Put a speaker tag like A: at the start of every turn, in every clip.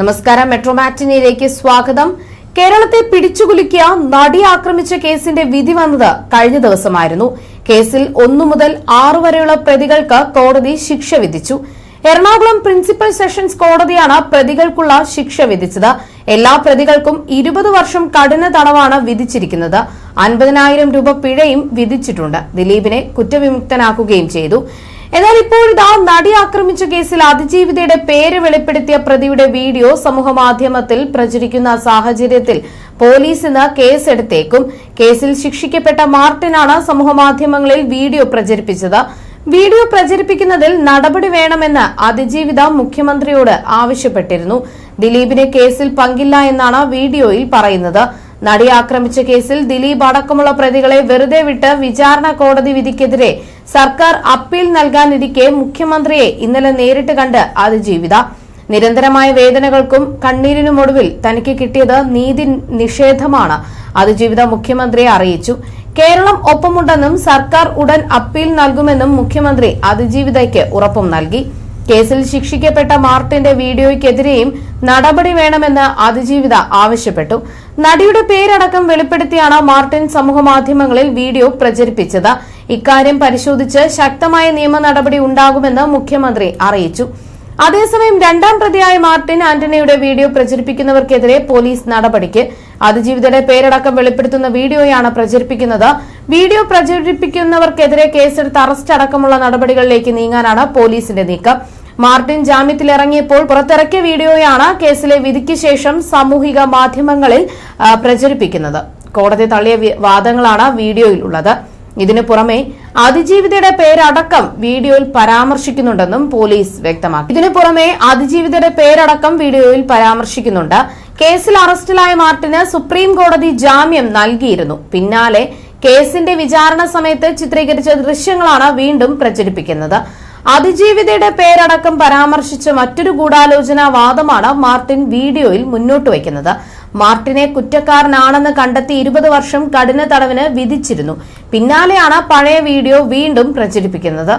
A: നമസ്കാരം. മെട്രോ മാറ്റിനിയിലേക്ക് സ്വാഗതം. കേരളത്തെ പിടിച്ചുകുലുക്കിയ നടി ആക്രമിച്ച കേസിന്റെ വിധി വന്നത് കഴിഞ്ഞ ദിവസമായിരുന്നു. കേസിൽ 1 മുതൽ 6 വരെയുള്ള പ്രതികൾക്ക് കോടതി ശിക്ഷ വിധിച്ചു. എറണാകുളം പ്രിൻസിപ്പൽ സെഷൻസ് കോടതിയാണ് പ്രതികൾക്കുള്ള ശിക്ഷ വിധിച്ചത്. എല്ലാ പ്രതികൾക്കും 20 വർഷം കഠിന തടവാണ് വിധിച്ചിരിക്കുന്നത്. 50,000 രൂപ പിഴയും വിധിച്ചിട്ടുണ്ട്. ദിലീപിനെ കുറ്റവിമുക്തനാക്കുകയും ചെയ്തു. എന്നാൽ ഇപ്പോഴിതാ നടി ആക്രമിച്ച കേസിൽ അതിജീവിതയുടെ പേര് വെളിപ്പെടുത്തിയ പ്രതിയുടെ വീഡിയോ സമൂഹമാധ്യമത്തിൽ പ്രചരിക്കുന്ന സാഹചര്യത്തിൽ പോലീസ് ഇന്ന് കേസെടുത്തേക്കും. കേസിൽ ശിക്ഷിക്കപ്പെട്ട മാർട്ടിനാണ് സമൂഹമാധ്യമങ്ങളിൽ വീഡിയോ പ്രചരിപ്പിച്ചത്. വീഡിയോ പ്രചരിപ്പിക്കുന്നതിൽ നടപടി വേണമെന്ന് അതിജീവിത മുഖ്യമന്ത്രിയോട് ആവശ്യപ്പെട്ടിരുന്നു. ദിലീപിന് കേസിൽ പങ്കില്ല എന്നാണ് വീഡിയോയിൽ പറയുന്നത്. നടി ആക്രമിച്ച കേസിൽ ദിലീപ് അടക്കമുള്ള പ്രതികളെ വെറുതെ വിട്ട് വിചാരണ കോടതി വിധിക്കെതിരെ സർക്കാർ അപ്പീൽ നൽകാനിരിക്കെ മുഖ്യമന്ത്രിയെ ഇന്നലെ നേരിട്ട് കണ്ട് അതിജീവിത നിരന്തരമായ വേദനകൾക്കും കണ്ണീരിനുമൊടുവിൽ തനിക്ക് കിട്ടിയത് നീതി നിഷേധമാണ്. അതിജീവിത മുഖ്യമന്ത്രിയെ അറിയിച്ചു. കേരളം ഒപ്പമുണ്ടെന്നും സർക്കാർ ഉടൻ അപ്പീൽ നൽകുമെന്നും മുഖ്യമന്ത്രി അതിജീവിതയ്ക്ക് ഉറപ്പും നൽകി. കേസിൽ ശിക്ഷിക്കപ്പെട്ട മാർട്ടിന്റെ വീഡിയോയ്ക്കെതിരെയും നടപടി വേണമെന്ന് അതിജീവിത ആവശ്യപ്പെട്ടു. നടിയുടെ പേരടക്കം വെളിപ്പെടുത്തിയാണ് മാർട്ടിൻ സമൂഹമാധ്യമങ്ങളിൽ വീഡിയോ പ്രചരിപ്പിച്ചത്. ഇക്കാര്യം പരിശോധിച്ച് ശക്തമായ നിയമ നടപടി ഉണ്ടാകുമെന്ന് മുഖ്യമന്ത്രി അറിയിച്ചു. അതേസമയം രണ്ടാം പ്രതിയായ മാർട്ടിൻ ആന്റണിയുടെ വീഡിയോ പ്രചരിപ്പിക്കുന്നവർക്കെതിരെ പോലീസ് നടപടിക്ക്. അതിജീവിതയുടെ പേരടക്കം വെളിപ്പെടുത്തുന്ന വീഡിയോയാണ് പ്രചരിപ്പിക്കുന്നത്. വീഡിയോ പ്രചരിപ്പിക്കുന്നവർക്കെതിരെ കേസെടുത്ത് അറസ്റ്റ് അടക്കമുള്ള നടപടികളിലേക്ക് നീങ്ങാനാണ് പോലീസിന്റെ നീക്കം. മാർട്ടിൻ ജാമ്യത്തിലിറങ്ങിയപ്പോൾ പുറത്തിറക്കിയ വീഡിയോയാണ് കേസിലെ വിധിക്ക് ശേഷം സാമൂഹിക മാധ്യമങ്ങളിൽ പ്രചരിപ്പിക്കുന്നത്. കോടതി തള്ളിയ വാദങ്ങളാണ് വീഡിയോയിലുള്ളത്. ഇതിനു പുറമെ അതിജീവിതയുടെ പേരടക്കം വീഡിയോയിൽ പരാമർശിക്കുന്നുണ്ടെന്നും പോലീസ് വ്യക്തമാക്കി. കേസിൽ അറസ്റ്റിലായ മാർട്ടിന് സുപ്രീം കോടതി ജാമ്യം നൽകിയിരുന്നു. പിന്നാലെ കേസിന്റെ വിചാരണ സമയത്ത് ചിത്രീകരിച്ച ദൃശ്യങ്ങളാണ് വീണ്ടും പ്രചരിപ്പിക്കുന്നത്. അതിജീവിതയുടെ പേരടക്കം പരാമർശിച്ച മറ്റൊരു ഗൂഢാലോചനാ വാദമാണ് മാർട്ടിൻ വീഡിയോയിൽ മുന്നോട്ട് വയ്ക്കുന്നത്. മാർട്ടിനെ കുറ്റക്കാരനാണെന്ന് കണ്ടെത്തി 20 വർഷം കഠിന തടവിന് വിധിച്ചിരുന്നു. പിന്നാലെയാണ് പഴയ വീഡിയോ വീണ്ടും പ്രചരിപ്പിക്കുന്നത്.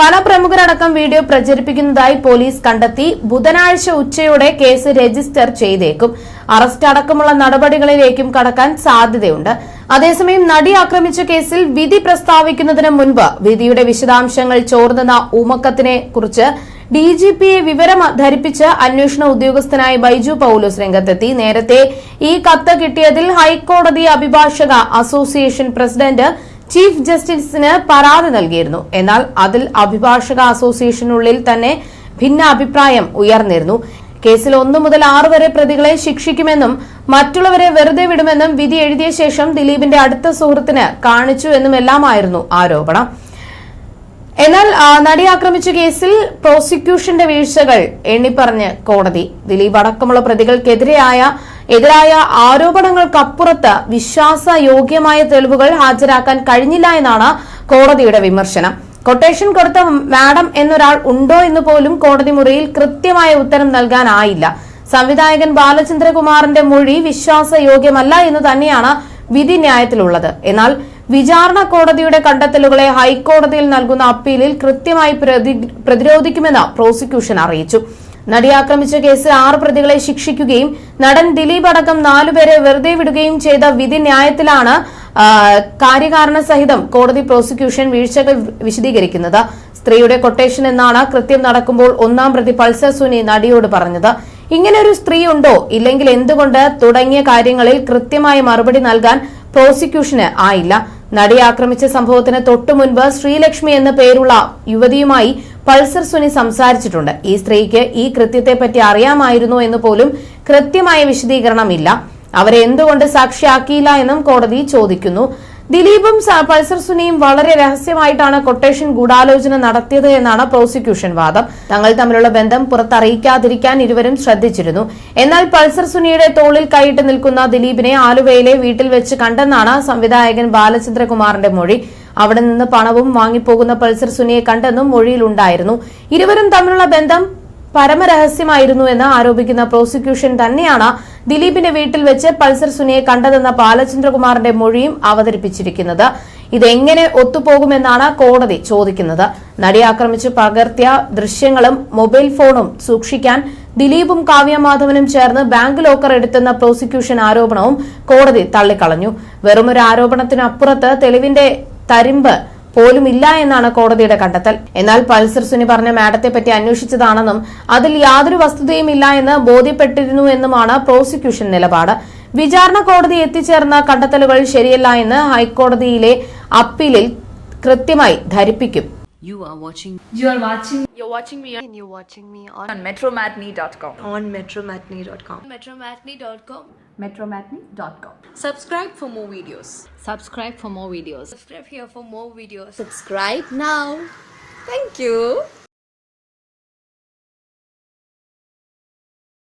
A: പല പ്രമുഖരടക്കം വീഡിയോ പ്രചരിപ്പിക്കുന്നതായി പോലീസ് കണ്ടെത്തി. ബുധനാഴ്ച ഉച്ചയോടെ കേസ് രജിസ്റ്റർ ചെയ്തേക്കും. അറസ്റ്റ് അടക്കമുള്ള നടപടികളിലേക്കും കടക്കാൻ സാധ്യതയുണ്ട്. അതേസമയം നടി ആക്രമിച്ച കേസിൽ വിധി പ്രസ്താവിക്കുന്നതിന് മുൻപ് വിധിയുടെ വിശദാംശങ്ങൾ ചോർന്നുന്ന ഊമക്കത്തിനെ കുറിച്ച് ഡിജിപിയെ വിവരം ധരിപ്പിച്ച് അന്വേഷണ ഉദ്യോഗസ്ഥനായ ബൈജു പൌലോസ് രംഗത്തെത്തി. നേരത്തെ ഈ കത്ത് കിട്ടിയതിൽ ഹൈക്കോടതി അഭിഭാഷക അസോസിയേഷൻ പ്രസിഡന്റ് ചീഫ് ജസ്റ്റിസിന് പരാതി നൽകിയിരുന്നു. എന്നാൽ അതിൽ അഭിഭാഷക അസോസിയേഷനുള്ളിൽ തന്നെ ഭിന്ന അഭിപ്രായം ഉയർന്നിരുന്നു. കേസിൽ 1 മുതൽ 6 വരെ പ്രതികളെ ശിക്ഷിക്കുമെന്നും മറ്റുള്ളവരെ വെറുതെ വിടുമെന്നും വിധി എഴുതിയ ശേഷം ദിലീപിന്റെ അടുത്ത സുഹൃത്തിന് കാണിച്ചു എന്നുമെല്ലാമായിരുന്നു ആരോപണം. എന്നാൽ നടി ആക്രമിച്ച കേസിൽ പ്രോസിക്യൂഷന്റെ വീഴ്ചകൾ എണ്ണിപ്പറഞ്ഞ് കോടതി. ദിലീപ് അടക്കമുള്ള പ്രതികൾക്കെതിരായ ആരോപണങ്ങൾക്കപ്പുറത്ത് വിശ്വാസയോഗ്യമായ തെളിവുകൾ ഹാജരാക്കാൻ കഴിഞ്ഞില്ല എന്നാണ് കോടതിയുടെ വിമർശനം. കൊട്ടേഷൻ കൊടുത്ത മാഡം എന്നൊരാൾ ഉണ്ടോ എന്ന് പോലും കോടതി മുറിയിൽ കൃത്യമായ ഉത്തരം നൽകാനായില്ല. സംവിധായകൻ ബാലചന്ദ്രകുമാറിന്റെ മൊഴി വിശ്വാസയോഗ്യമല്ല എന്ന് തന്നെയാണ് വിധി ന്യായത്തിലുള്ളത്. എന്നാൽ വിചാരണ കോടതിയുടെ കണ്ടെത്തലുകളെ ഹൈക്കോടതിയിൽ നൽകുന്ന അപ്പീലിൽ കൃത്യമായി പ്രതിരോധിക്കുമെന്ന് പ്രോസിക്യൂഷൻ അറിയിച്ചു. നടി ആക്രമിച്ച കേസിൽ 6 പ്രതികളെ ശിക്ഷിക്കുകയും നടൻ ദിലീപ് അടക്കം 4 പേരെ വെറുതെ വിടുകയും ചെയ്ത വിധി ന്യായത്തിലാണ് കാര്യകാരണ സഹിതം കോടതി പ്രോസിക്യൂഷൻ വീഴ്ചകൾ വിശദീകരിക്കുന്നത്. സ്ത്രീയുടെ കൊട്ടേഷൻ എന്നാണ് കൃത്യം നടക്കുമ്പോൾ 1-ാം പ്രതി പൾസർ സുനി നടിയോട് പറഞ്ഞത്. ഇങ്ങനൊരു സ്ത്രീ ഉണ്ടോ, ഇല്ലെങ്കിൽ എന്തുകൊണ്ട് തുടങ്ങിയ കാര്യങ്ങളിൽ കൃത്യമായ മറുപടി നൽകാൻ പ്രോസിക്യൂഷന് ആയില്ല. നടി ആക്രമിച്ച സംഭവത്തിന് തൊട്ടുമുൻപ് ശ്രീലക്ഷ്മി എന്ന പേരുള്ള യുവതിയുമായി പൾസർ സുനി സംസാരിച്ചിട്ടുണ്ട്. ഈ സ്ത്രീക്ക് ഈ കൃത്യത്തെപ്പറ്റി അറിയാമായിരുന്നോ എന്ന് പോലും കൃത്യമായ വിശദീകരണമില്ല. അവരെ എന്തുകൊണ്ട് സാക്ഷിയാക്കിയില്ല എന്നും കോടതി ചോദിക്കുന്നു. ദിലീപും പൾസർ സുനിയും വളരെ രഹസ്യമായിട്ടാണ് കൊട്ടേഷൻ ഗൂഢാലോചന നടത്തിയത് എന്നാണ് പ്രോസിക്യൂഷൻ വാദം. തങ്ങൾ തമ്മിലുള്ള ബന്ധം പുറത്തറിയിക്കാതിരിക്കാൻ ഇരുവരും ശ്രദ്ധിച്ചിരുന്നു. എന്നാൽ പൾസർ സുനിയുടെ തോളിൽ കൈയിട്ട് നിൽക്കുന്ന ദിലീപിനെ ആലുവയിലെ വീട്ടിൽ വെച്ച് കണ്ടെന്നാണ് സംവിധായകൻ ബാലചന്ദ്രകുമാറിന്റെ മൊഴി. അവിടെ നിന്ന് പണവും വാങ്ങിപ്പോകുന്ന പൾസർ സുനിയെ കണ്ടെന്നും മൊഴിയിലുണ്ടായിരുന്നു. ഇരുവരും തമ്മിലുള്ള ബന്ധം പരമരഹസ്യമായിരുന്നു എന്ന് ആരോപിക്കുന്ന പ്രോസിക്യൂഷൻ തന്നെയാണ് ദിലീപിന്റെ വീട്ടിൽ വെച്ച് പൾസർ സുനിയെ കണ്ടതെന്ന ബാലചന്ദ്രകുമാറിന്റെ മൊഴിയും അവതരിപ്പിച്ചിരിക്കുന്നത്. ഇതെങ്ങനെ ഒത്തുപോകുമെന്നാണ് കോടതി ചോദിക്കുന്നത്. നടിയെ ആക്രമിച്ച് പകർത്തിയ ദൃശ്യങ്ങളും മൊബൈൽ ഫോണും സൂക്ഷിക്കാൻ ദിലീപും കാവ്യമാധവനും ചേർന്ന് ബാങ്ക് ലോക്കർ എടുത്തെന്ന പ്രോസിക്യൂഷൻ ആരോപണവും കോടതി തള്ളിക്കളഞ്ഞു. വെറുമൊരു ആരോപണത്തിനപ്പുറത്ത് തെളിവിന്റെ തരിമ്പ് പോലുമില്ല എന്നാണ് കോടതിയുടെ കണ്ടെത്തൽ. എന്നാൽ പൾസർ സുനി പറഞ്ഞ മാഡത്തെപ്പറ്റി അന്വേഷിച്ചതാണെന്നും അതിൽ യാതൊരു വസ്തുതയുമില്ല എന്ന് ബോധ്യപ്പെട്ടിരുന്നുവെന്നുമാണ് പ്രോസിക്യൂഷൻ നിലപാട്. വിചാരണ കോടതി എത്തിച്ചേർന്ന കണ്ടെത്തലുകൾ ശരിയല്ല എന്ന് ഹൈക്കോടതിയിലെ അപ്പീലിൽ കൃത്യമായി ധരിപ്പിക്കും.
B: You're watching me on
C: metromatney.com.
B: On metromatney.com.
C: Metromatney.com.
B: Subscribe for more videos.
C: Subscribe for more videos.
B: Subscribe here for more videos.
C: Subscribe now.
B: Thank you.